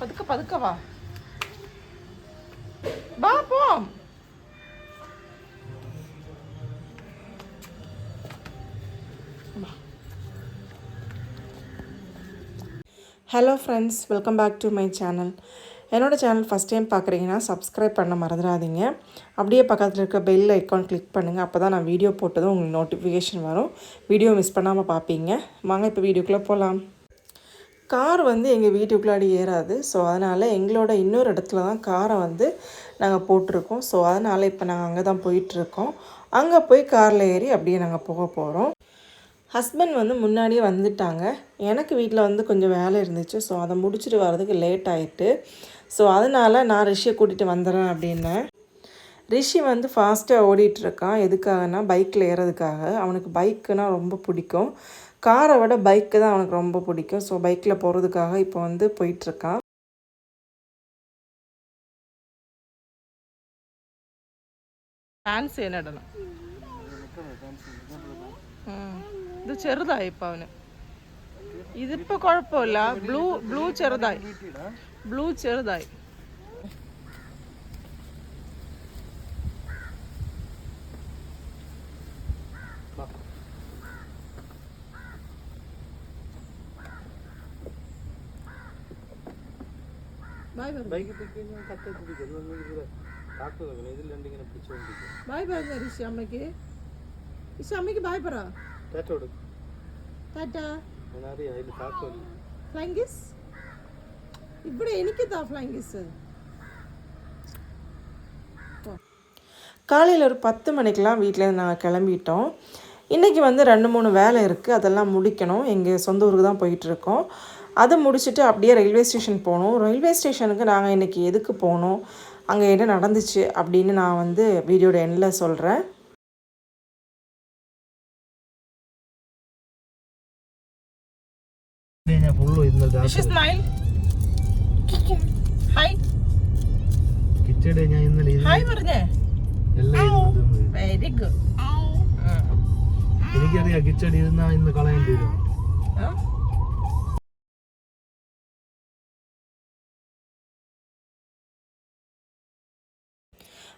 பதுக்க பதுக்க வா வா போம். Hello friends, welcome back to my channel. என்னோடய சேனல் ஃபஸ்ட் டைம் பார்க்குறீங்கன்னா சப்ஸ்கிரைப் பண்ண மறந்துடாதீங்க. அப்படியே பக்கத்தில் இருக்க பெல் ஐக்கான் கிளிக் பண்ணுங்கள். அப்போ தான் நான் வீடியோ போட்டதும் உங்களுக்கு நோட்டிஃபிகேஷன் வரும். வீடியோ மிஸ் பண்ணாமல் பார்ப்பீங்க. வாங்க இப்போ வீடியோக்குள்ளே போகலாம். கார் வந்து எங்கள் வீட்டுக்குள்ளாடி ஏறாது. ஸோ அதனால் எங்களோட இன்னொரு இடத்துல தான் காரை வந்து நாங்கள் போட்டிருக்கோம். ஸோ அதனால் இப்போ நாங்கள் அங்கே தான் போயிட்டுருக்கோம். அங்கே போய் காரில் ஏறி அப்படியே நாங்கள் போக போகிறோம். ஹஸ்பண்ட் வந்து முன்னாடியே வந்துட்டாங்க. எனக்கு வீட்டில் வந்து கொஞ்சம் வேலை இருந்துச்சு. ஸோ அதை முடிச்சுட்டு வர்றதுக்கு லேட் ஆகிட்டு, ஸோ அதனால் நான் ரிஷியை கூட்டிகிட்டு வந்துடுறேன் அப்படின்னேன். ரிஷி வந்து ஃபாஸ்ட்டாக ஓடிட்டுருக்கான். எதுக்காகனா பைக்கில் ஏறதுக்காக. அவனுக்கு பைக்குனால் ரொம்ப பிடிக்கும். காரை விட பைக்கு தான் அவனுக்கு ரொம்ப பிடிக்கும். ஸோ பைக்கில் போகிறதுக்காக இப்போ வந்து போயிட்டுருக்கான். ഫാൻസി ഇടണം. ഇത് ചെറുതായി ഇപ്പം അവന്. ഇതിപ്പോൾ കുഴപ്പമില്ല. ബ്ലൂ ചെറുതായി. ബ്ലൂ ചെറുതായി. ബായ് പറഞ്ഞ ഋഷി അമ്മയ്ക്ക്. ഋഷി അമ്മയ്ക്ക് ബായ് പറ. ഫ്ലൈങ്കിസ് ഇവിടെ എനിക്കെന്താ ഫ്ലൈങ്കിസ്. காலையில் ஒரு 10 மணிக்கெலாம் வீட்டிலேருந்து நாங்கள் கிளம்பிட்டோம். இன்றைக்கி வந்து 2-3 வேலை இருக்குது. அதெல்லாம் முடிக்கணும். எங்கள் சொந்த ஊருக்கு தான் போயிட்டுருக்கோம். அதை முடிச்சுட்டு அப்படியே ரயில்வே ஸ்டேஷன் போகணும். ரயில்வே ஸ்டேஷனுக்கு நாங்கள் இன்றைக்கி எதுக்கு போனோம், அங்கே என்ன நடந்துச்சு அப்படின்னு நான் வந்து வீடியோட எண்டில் சொல்கிறேன். എനിക്കറിയാം കിച്ചടി ഇരുന്നാ ഇന്ന് കളയേണ്ടി വരും.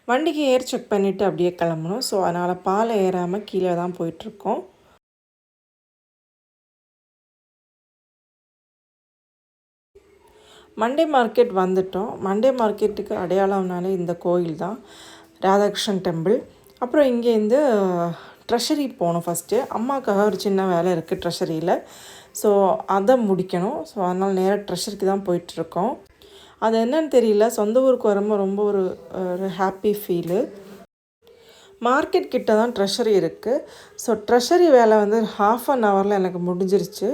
வண்டிக்கு ஏர் செக் பண்ணிவிட்டு அப்படியே கிளம்பணும். ஸோ அதனால் பாலை ஏறாமல் கீழே தான் போயிட்டுருக்கோம். மண்டே மார்க்கெட் வந்துட்டோம். மண்டே மார்க்கெட்டுக்கு அடையாளம்னாலே இந்த கோயில் தான், ராதாகிருஷ்ணன் டெம்பிள். அப்புறம் இங்கேருந்து ட்ரெஷரி போகணும். ஃபஸ்ட்டு அம்மாவுக்காக ஒரு சின்ன வேலை இருக்குது ட்ரெஷரியில். ஸோ அதை முடிக்கணும். ஸோ அதனால் நேராக ட்ரெஷரிக்கு தான் போயிட்டுருக்கோம். அது என்னன்னு தெரியல, சொந்த ஊருக்கு வரும்போது ரொம்ப ஒரு ஹாப்பி ஃபீலு. மார்க்கெட் கிட்ட தான் ட்ரெஷரி இருக்குது. ஸோ ட்ரெஷரி வேலை வந்து 1/2 ஹவரில் எனக்கு முடிஞ்சிருச்சு.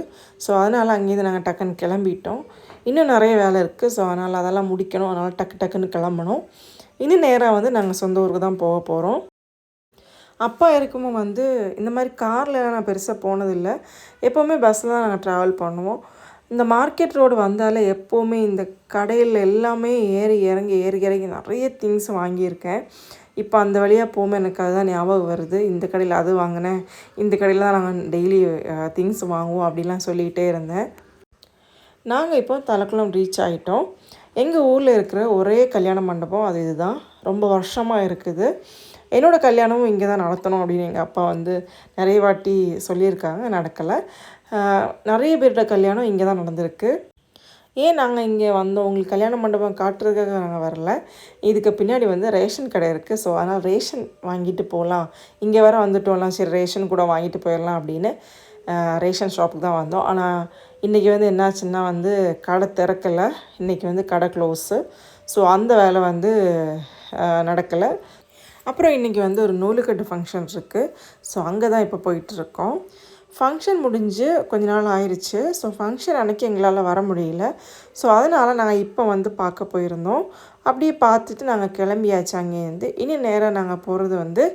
ஸோ அதனால் அங்கேருந்து நாங்கள் டக்குன்னு கிளம்பிட்டோம். இன்னும் நிறைய வேலை இருக்குது. ஸோ அதனால் அதெல்லாம் முடிக்கணும். அதனால் டக்குன்னு கிளம்பணும். இன்னும் நேராக வந்து நாங்கள் சொந்த ஊருக்கு தான் போக போகிறோம். அப்பா இருக்கும்போது வந்து இந்த மாதிரி காரில் நான் பெருசாக போனதில்லை. எப்போவுமே பஸ்ஸில் தான் நாங்கள் ட்ராவல் பண்ணுவோம். இந்த மார்க்கெட் ரோடு வந்தாலே எப்போவுமே இந்த கடையில் எல்லாமே ஏறி இறங்கி நிறைய திங்ஸ் வாங்கியிருக்கேன். இப்போ அந்த வழியாக போகும்போது எனக்கு அதுதான் ஞாபகம் வருது. இந்த கடையில் அது வாங்கினேன், இந்த கடையில் தான் நாங்கள் டெய்லி திங்ஸ் வாங்குவோம் அப்படிலாம் சொல்லிகிட்டே இருந்தேன். நாங்கள் இப்போ தலக்குளம் ரீச் ஆகிட்டோம். எங்கள் ஊரில் இருக்கிற ஒரே கல்யாண மண்டபம் அது இதுதான். ரொம்ப வருஷமாக இருக்குது. என்னோடய கல்யாணமும் இங்கே தான் நடத்தணும் அப்படின்னு எங்கள் அப்பா வந்து நிறைய வாட்டி சொல்லியிருக்காங்க. நடக்கலை. நிறைய பேரோட கல்யாணம் இங்கே தான் நடந்திருக்கு. ஏன் நாங்கள் இங்கே வந்தோம், உங்களுக்கு கல்யாண மண்டபம் காட்டுறதுக்காக நாங்கள் வரல. இதுக்கு பின்னாடி வந்து ரேஷன் கடை இருக்குது. ஸோ அதனால் ரேஷன் வாங்கிட்டு போகலாம், இங்கே வர வந்துட்டோம்லாம், சரி ரேஷன் கூட வாங்கிட்டு போயிடலாம் அப்படின்னு ரேஷன் ஷாப்புக்கு தான் வந்தோம். ஆனால் இன்றைக்கி வந்து என்னாச்சுன்னா வந்து கடை திறக்கலை. இன்றைக்கி வந்து கடை க்ளோஸு. ஸோ அந்த வேலை வந்து நடக்கலை. அப்புறம் இன்றைக்கி வந்து ஒரு நூலுக்கட்டு ஃபங்க்ஷன் இருக்குது. ஸோ அங்கே தான் இப்போ போயிட்டுருக்கோம். ஃபங்க்ஷன் முடிஞ்சு கொஞ்ச நாள் ஆயிடுச்சு. ஸோ ஃபங்க்ஷன் அன்றைக்கி எங்களால் வர முடியல. ஸோ அதனால் நாங்கள் இப்போ வந்து பார்க்க போயிருந்தோம். அப்படியே பார்த்துட்டு நாங்கள் கிளம்பியாச்சு அங்கேருந்து. இனி நேராக நாங்கள் போகிறது வந்து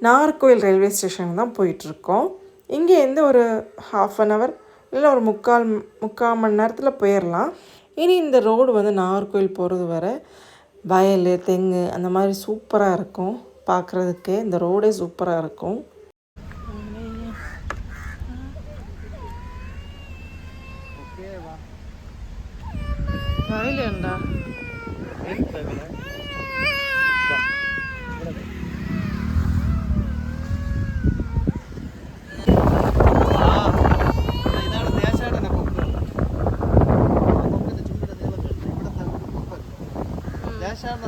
நாகர்கோவில் ரயில்வே ஸ்டேஷனுக்கு தான் போயிட்டுருக்கோம். இங்கேருந்து ஒரு 1/2 ஹவர் இல்லை ஒரு முக்கால் மணி நேரத்தில் போயிடலாம். இனி இந்த ரோடு வந்து நாகர்கோவில் போகிறது வர வயல், தெங்கு அந்த மாதிரி சூப்பராக இருக்கும். பார்க்குறதுக்கு இந்த ரோடே சூப்பராக இருக்கும். வயலேண்டா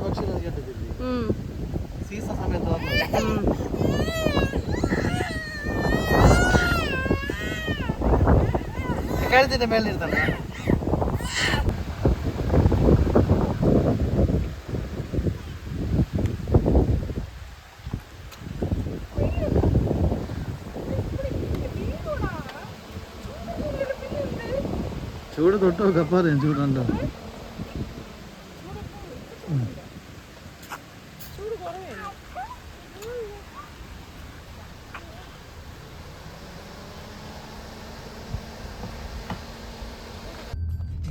പക്ഷികൾ കേട്ടിട്ടില്ലേ സീസൺ സമയത്ത് കഴുത്തിന്റെ മേളിൽ ഇരുത്തണ്ട ചൂട് തൊട്ടോ കപ്പാറേ ചൂടുണ്ടോ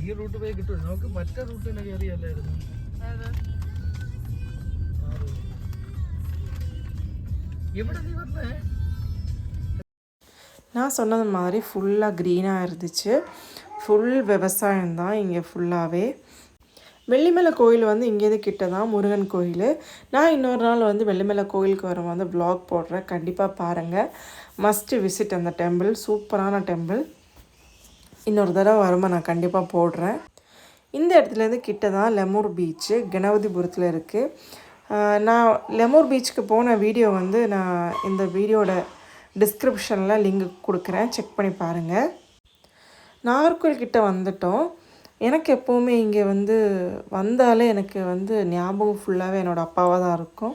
ഈ റൂട്ട് പോയി കിട്ടും നമുക്ക് മറ്റേ റൂട്ട് തന്നെ കയറിയല്ലായിരുന്നു എവിടെ നീ വന്നേ நான் சொன்னது மாதிரி ஃபுல்லாக க்ரீனாக இருந்துச்சு. ஃபுல் விவசாயம்தான் இங்கே ஃபுல்லாகவே. வெள்ளிமலை கோயில் வந்து இங்கேருந்து கிட்ட தான் முருகன் கோயில். நான் இன்னொரு நாள் வந்து வெள்ளிமலை கோயிலுக்கு வர வந்து வ்ளாக் போடுறேன். கண்டிப்பாக பாருங்கள். மஸ்ட்டு விசிட் அந்த டெம்பிள். சூப்பரான டெம்பிள். இன்னொரு தடவை வரும்போது நான் கண்டிப்பாக போடுறேன். இந்த இடத்துலேருந்து கிட்ட தான் லெமூர் பீச்சு கணபதிபுரத்தில் இருக்குது. நான் லெமூர் பீச்சுக்கு போன வீடியோ வந்து நான் இந்த வீடியோட டிஸ்கிரிப்ஷனில் லிங்க் கொடுக்குறேன், செக் பண்ணி பாருங்கள். நாகர்கோவில் கிட்டே வந்துட்டோம். எனக்கு எப்போவுமே இங்கே வந்து வந்தாலே எனக்கு வந்து ஞாபகம் ஃபுல்லாகவே என்னோடய அப்பாவாக தான் இருக்கும்.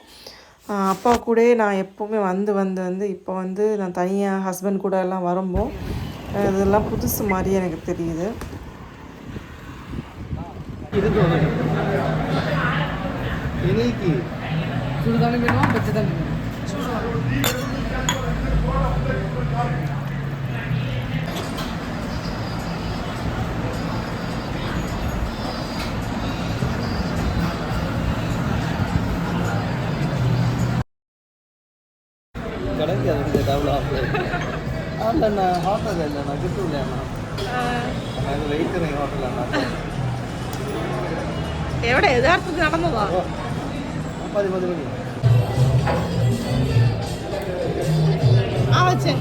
அப்பா கூட நான் எப்போவுமே வந்து இப்போ வந்து நான் தனியாக ஹஸ்பண்ட் கூட எல்லாம் வரும்போது இதெல்லாம் புதுசு மாதிரி எனக்கு தெரியுது. എവിടെ യഥാർത്ഥത്തിൽ നടന്നതാ? 10 മണി ആ വെച്ചേ.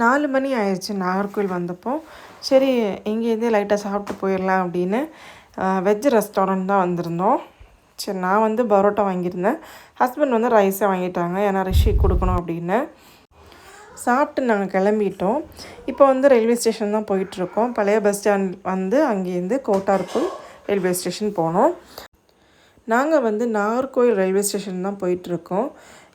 நாலு மணி ஆயிடுச்சு நாகர்கோவில் வந்தப்போ. சரி இங்கேருந்தே லைட்டாக சாப்பிட்டு போயிடலாம் அப்படின்னு வெஜ் ரெஸ்டாரண்ட் தான் வந்திருந்தோம். சரி நான் வந்து பரோட்டா வாங்கியிருந்தேன். ஹஸ்பண்ட் வந்து ரைஸை வாங்கிட்டாங்க, ஏன்னா ரிஷி கொடுக்கணும் அப்படின்னு. சாப்பிட்டு நாங்கள் கிளம்பிட்டோம். இப்போ வந்து ரயில்வே ஸ்டேஷன் தான் போயிட்டுருக்கோம். பழைய பஸ் ஸ்டாண்ட் வந்து அங்கேருந்து கோட்டார்புல் ரயில்வே ஸ்டேஷன் போனோம். நாங்கள் வந்து நாகர்கோவில் ரயில்வே ஸ்டேஷன் தான் போயிட்டுருக்கோம்.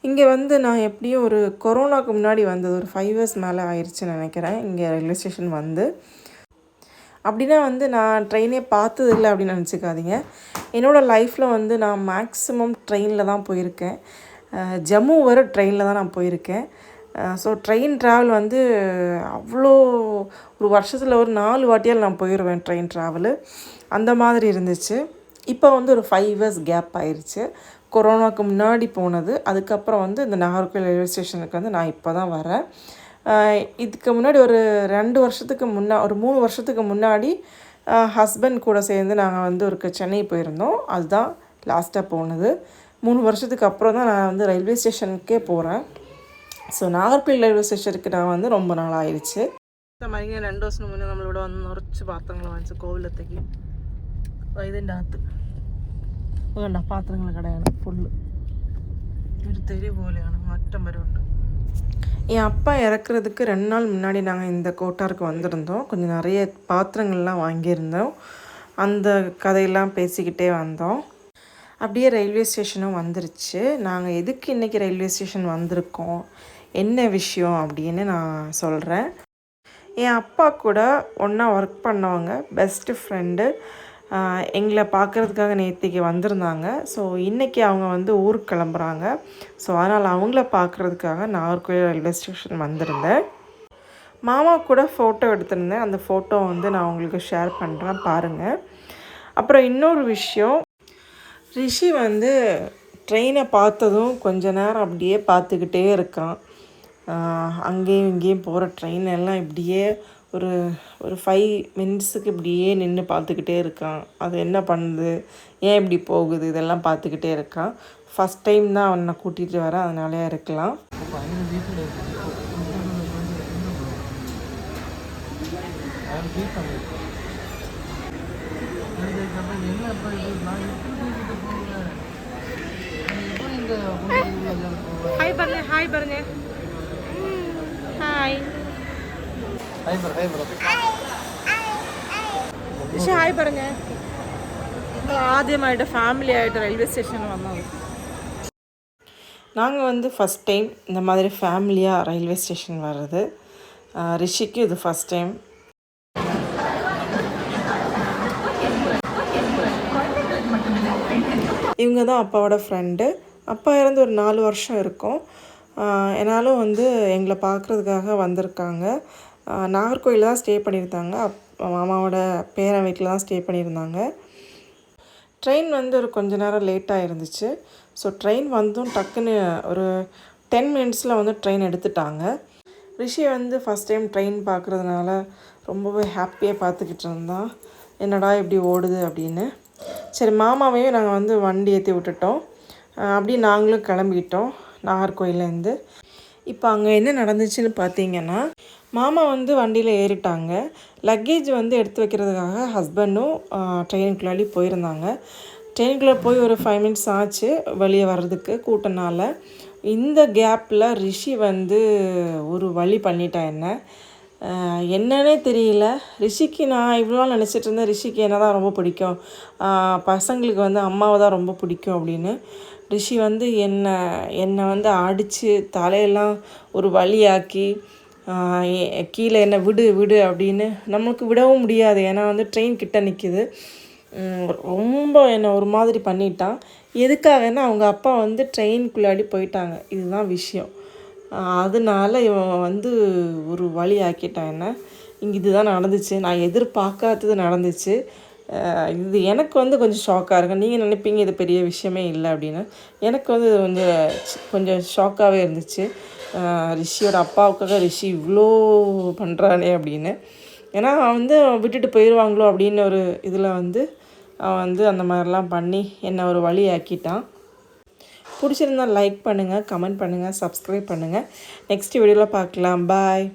இங்கே வந்து நான் எப்படியும் ஒரு கொரோனாவுக்கு முன்னாடி வந்தது, ஒரு 5 இயர்ஸ் மேலே ஆயிடுச்சுன்னு நினைக்கிறேன் இங்கே ரயில்வே ஸ்டேஷன் வந்து. அப்படின்னா வந்து நான் ட்ரெயினே பார்த்ததில்லை அப்படின்னு நினச்சிக்காதீங்க. என்னோடய லைஃப்பில் வந்து நான் மேக்ஸிமம் ட்ரெயினில் தான் போயிருக்கேன். ஜம்மு வரை ட்ரெயினில் தான் நான் போயிருக்கேன். ஸோ ட்ரெயின் ட்ராவல் வந்து அவ்வளோ ஒரு வருஷத்தில் ஒரு 4 வாட்டியால் நான் போயிடுவேன் ட்ரெயின் ட்ராவலு. அந்த மாதிரி இருந்துச்சு. இப்போ வந்து ஒரு 5 இயர்ஸ் கேப் ஆயிடுச்சு. கொரோனாவுக்கு முன்னாடி போனது, அதுக்கப்புறம் வந்து இந்த நாகர்கோவில் ரயில்வே ஸ்டேஷனுக்கு வந்து நான் இப்போ தான் வரேன். இதுக்கு முன்னாடி ஒரு 2 வருஷத்துக்கு ஒரு 3 வருஷத்துக்கு முன்னாடி ஹஸ்பண்ட் கூட சேர்ந்து நாங்கள் வந்து ஒரு சென்னை போயிருந்தோம். அதுதான் லாஸ்ட்டாக போனது. 3 வருஷத்துக்கு அப்புறம் தான் நான் வந்து ரயில்வே ஸ்டேஷனுக்கே போகிறேன். ஸோ നാഗർകോവിൽ റെയിൽവേ സ്റ്റേഷനിലേക്ക് ഞാൻ വന്ന് ரொம்ப നാൾ ആയിடுச்சு. മരിങ്ങനെ 2 ദിവസം മുന്നേ നമ്മളിവിടെ വന്ന് നിറച്ച് പാത്രങ്ങൾ വാങ്ങിച്ചു കോവിലത്തേക്ക്. ഇതിൻ്റെ അകത്ത് വേണ്ട പാത്രങ്ങൾ കടയാണ് ഫുള്ള്. ഒരു തെരി പോലെയാണ്, മാറ്റം വരുന്നുണ്ട്. என் அப்பா இறக்குறதுக்கு 2 நாள் முன்னாடி நாங்கள் இந்த கோட்டாருக்கு வந்திருந்தோம். கொஞ்சம் நிறைய பாத்திரங்கள்லாம் வாங்கியிருந்தோம். அந்த கதையெல்லாம் பேசிக்கிட்டே வந்தோம். அப்படியே ரயில்வே ஸ்டேஷனும் வந்துருச்சு. நாங்கள் எதுக்கு இன்றைக்கி ரயில்வே ஸ்டேஷன் வந்திருக்கோம், என்ன விஷயம் அப்படின்னு நான் சொல்கிறேன். என் அப்பா கூட ஒன்றா ஒர்க் பண்ணவங்க பெஸ்ட்டு ஃப்ரெண்டு எங்களை பார்க்குறதுக்காக நேற்றுக்கு வந்திருந்தாங்க. ஸோ இன்றைக்கி அவங்க வந்து ஊருக்கு கிளம்புறாங்க. ஸோ அதனால் அவங்கள பார்க்குறதுக்காக நாகர்கோவில் ரயில்வே ஸ்டேஷன் வந்திருந்தேன். மாமா கூட ஃபோட்டோ எடுத்திருந்தேன். அந்த ஃபோட்டோ வந்து நான் உங்களுக்கு ஷேர் பண்ணுறேன், பாருங்கள். அப்புறம் இன்னொரு விஷயம், ரிஷி வந்து ட்ரெயினை பார்த்ததும் கொஞ்ச நேரம் அப்படியே பார்த்துக்கிட்டே இருக்கான். அங்கேயும் இங்கேயும் போகிற ட்ரெயின் எல்லாம் இப்படியே ஒரு ஒரு 5 மினிட்ஸுக்கு இப்படியே நின்று பார்த்துக்கிட்டே இருக்கான். அது என்ன பண்ணுது, ஏன் இப்படி போகுது, இதெல்லாம் பார்த்துக்கிட்டே இருக்கான். ஃபஸ்ட் டைம் தான் அவனை கூட்டிகிட்டு வரேன், அதனாலே இருக்கலாம். ஹாய் பாருங்க, ஹாய் பாருங்க, ஹாய் ரிஷி, ஹாய் பாருங்க. ആദ്യമായിട്ട് ഫാമിലി ആയിട്ട് റെയിൽവേ സ്റ്റേഷനിൽ വന്നത്. நாங்கள் வந்து ஃபஸ்ட் டைம் இந்த மாதிரி ஃபேமிலியாக ரயில்வே ஸ்டேஷன் வர்றது. ரிஷிக்கு இது ஃபஸ்ட் டைம். இவங்க தான் அப்பாவோட ஃப்ரெண்டு. அப்பா இறந்து ஒரு 4 வருஷம் இருக்கும். என்னாலும் வந்து எங்களை பார்க்குறதுக்காக வந்திருக்காங்க. நாகர்கோயிலில் தான் ஸ்டே பண்ணியிருந்தாங்க. மாமாவோட பேரன் வீட்டில் தான் ஸ்டே பண்ணியிருந்தாங்க. ட்ரெயின் வந்து ஒரு கொஞ்ச நேரம் லேட்டாக இருந்துச்சு. ஸோ ட்ரெயின் வந்தும் டக்குன்னு ஒரு 10 மினிட்ஸில் வந்து ட்ரெயின் எடுத்துட்டாங்க. ரிஷி வந்து ஃபஸ்ட் டைம் ட்ரெயின் பார்க்குறதுனால ரொம்பவே ஹாப்பியாக பார்த்துக்கிட்டு இருந்தான். என்னடா இப்படி ஓடுது அப்படின்னு. சரி, மாமாவையும் நாங்கள் வந்து வண்டி ஏற்றி விட்டுட்டோம். அப்படி நாங்களும் கிளம்பிட்டோம் நாகர்கோயிலேருந்து. இப்போ அங்கே என்ன நடந்துச்சுன்னு பார்த்தீங்கன்னா, மாமா வந்து வண்டியில் ஏறிட்டாங்க. லக்கேஜ் வந்து எடுத்து வைக்கிறதுக்காக ஹஸ்பண்டும் ட்ரெயினுக்குள்ளாடி போயிருந்தாங்க. ட்ரெயினுக்குள்ளே போய் ஒரு 5 மினிட்ஸ் ஆச்சு வெளியே வர்றதுக்கு கூட்டனால. இந்த கேப்பில் ரிஷி வந்து ஒரு வழி பண்ணிட்டான். என்னன்னே தெரியல. ரிஷிக்கு நான் இவ்வளோ நாள் நினச்சிட்டு இருந்தேன், ரிஷிக்கு என்ன தான் ரொம்ப பிடிக்கும், பசங்களுக்கு வந்து அம்மாவை தான் ரொம்ப பிடிக்கும் அப்படின்னு. ரிஷி வந்து என்னை வந்து அடித்து தலையெல்லாம் ஒரு வலியாக்கி கீழே என்னை விடு விடு அப்படின்னு. நம்மளுக்கு விடவும் முடியாது, ஏன்னா வந்து ட்ரெயின் கிட்ட நிற்கிது. ரொம்ப என்னை ஒரு மாதிரி பண்ணிட்டான். எதுக்காகன்னா அவங்க அப்பா வந்து ட்ரெயினுக்குள்ளாடி போயிட்டாங்க, இதுதான் விஷயம். அதனால இவன் வந்து ஒரு வழி ஆக்கிட்டான் என்ன. இங்கே இதுதான் நடந்துச்சு, நான் எதிர்பார்க்காதது நடந்துச்சு. இது எனக்கு வந்து கொஞ்சம் ஷாக்காக இருக்கும். நீங்கள் நினைப்பீங்க இது பெரிய விஷயமே இல்லை அப்படின்னு. எனக்கு வந்து கொஞ்சம் ஷாக்காகவே இருந்துச்சு. ரிஷியோட அப்பாவுக்காக ரிஷி இவ்வளோ பண்ணுறானே அப்படின்னு. ஏன்னா அவன் வந்து விட்டுட்டு போயிடுவாங்களோ அப்படின்னு ஒரு இதில் வந்து அவன் வந்து அந்த மாதிரிலாம் பண்ணி என்னை ஒரு வழி ஆக்கிட்டான். பிடிச்சிருந்தால் லைக் பண்ணுங்கள், கமெண்ட் பண்ணுங்கள், சப்ஸ்கிரைப் பண்ணுங்கள். நெக்ஸ்ட் வீடியோவில் பார்க்கலாம். பாய்.